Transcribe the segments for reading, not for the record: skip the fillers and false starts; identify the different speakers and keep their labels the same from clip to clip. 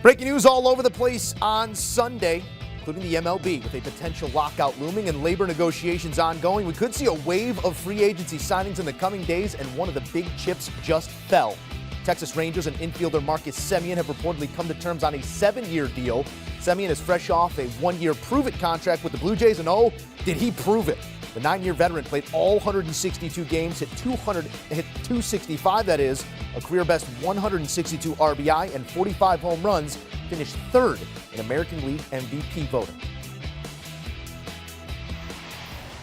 Speaker 1: Breaking news all over the place on Sunday, including the MLB, with a potential lockout looming and labor negotiations ongoing. We could see a wave of free agency signings in the coming days, and one of the big chips just fell. Texas Rangers and infielder Marcus Semien have reportedly come to terms on a 7-year deal. Semien is fresh off a 1-year prove-it contract with the Blue Jays, and oh, did he prove it. The 9-year veteran played all 162 games, hit 265, that is, a career-best 162 RBI and 45 home runs, finished third in American League MVP voting.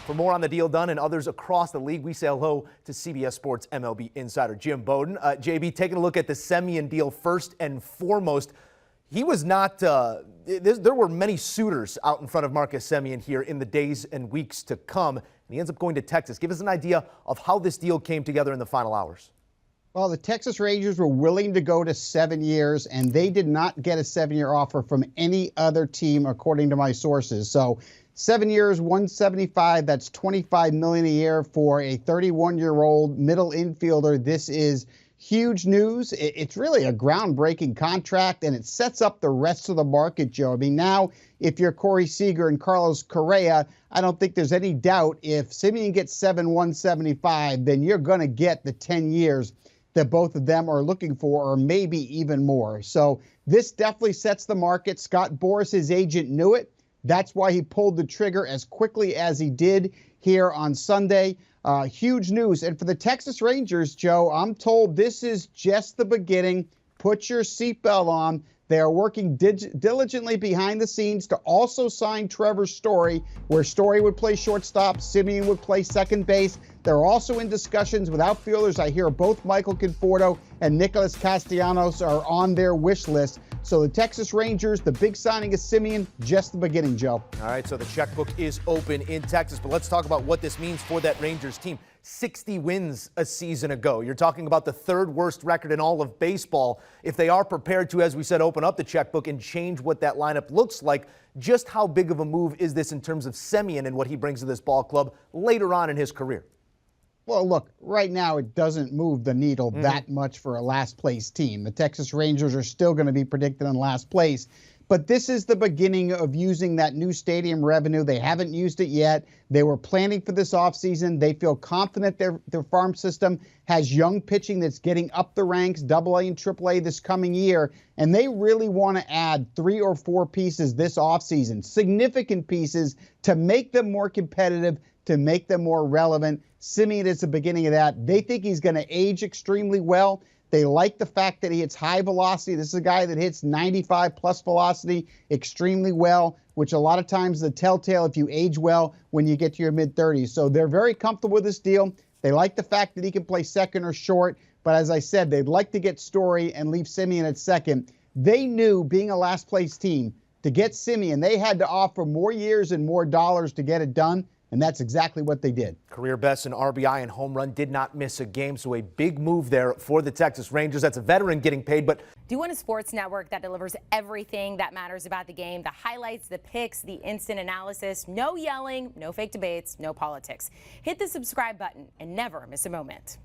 Speaker 1: For more on the deal done and others across the league, we say hello to CBS Sports MLB insider Jim Bowden. JB, taking a look at the Semien deal first and foremost, he was not, there were many suitors out in front of Marcus Semien here in the days and weeks to come, and he ends up going to Texas. Give us an idea of how this deal came together in the final hours.
Speaker 2: Well, the Texas Rangers were willing to go to 7 years, and they did not get a 7-year offer from any other team, according to my sources. So 7 years, 175, that's $25 million a year for a 31-year-old middle infielder. This is huge news. It's really a groundbreaking contract, and it sets up the rest of the market, Joe. I mean, now, if you're Corey Seager and Carlos Correa, I don't think there's any doubt if Semien gets 175, then you're going to get the 10 years that both of them are looking for, or maybe even more. So this definitely sets the market. Scott Boras, his agent, knew it. That's why he pulled the trigger as quickly as he did here on Sunday. Huge news. And for the Texas Rangers, Joe, I'm told this is just the beginning. Put your seatbelt on. They are working diligently behind the scenes to also sign Trevor Story, where Story would play shortstop, Semien would play second base. They're also in discussions with outfielders. I hear both Michael Conforto and Nicholas Castellanos are on their wish list. So the Texas Rangers, the big signing of Semien, just the beginning, Joe.
Speaker 1: All right, so the checkbook is open in Texas, but let's talk about what this means for that Rangers team. 60 wins a season ago. You're talking about the third worst record in all of baseball. If they are prepared to, as we said, open up the checkbook and change what that lineup looks like, just how big of a move is this in terms of Semien and what he brings to this ball club later on in his career?
Speaker 2: Well, look, right now it doesn't move the needle that much for a last-place team. The Texas Rangers are still going to be predicted in last place. But this is the beginning of using that new stadium revenue. They haven't used it yet. They were planning for this offseason. They feel confident their farm system has young pitching that's getting up the ranks, AA and AAA this coming year. And they really want to add 3 or 4 pieces this offseason, significant pieces to make them more competitive, to make them more relevant. Semien is the beginning of that. They think he's going to age extremely well. They like the fact that he hits high velocity. This is a guy that hits 95-plus velocity extremely well, which a lot of times is the telltale if you age well when you get to your mid-30s. So they're very comfortable with this deal. They like the fact that he can play second or short. But as I said, they'd like to get Story and leave Semien at second. They knew, being a last-place team, to get Semien, they had to offer more years and more dollars to get it done. And that's exactly what they did.
Speaker 1: Career best in RBI and home run, did not miss a game. So a big move there for the Texas Rangers. That's a veteran getting paid. But
Speaker 3: do you want a sports network that delivers everything that matters about the game? The highlights, the picks, the instant analysis. No yelling, no fake debates, no politics. Hit the subscribe button and never miss a moment.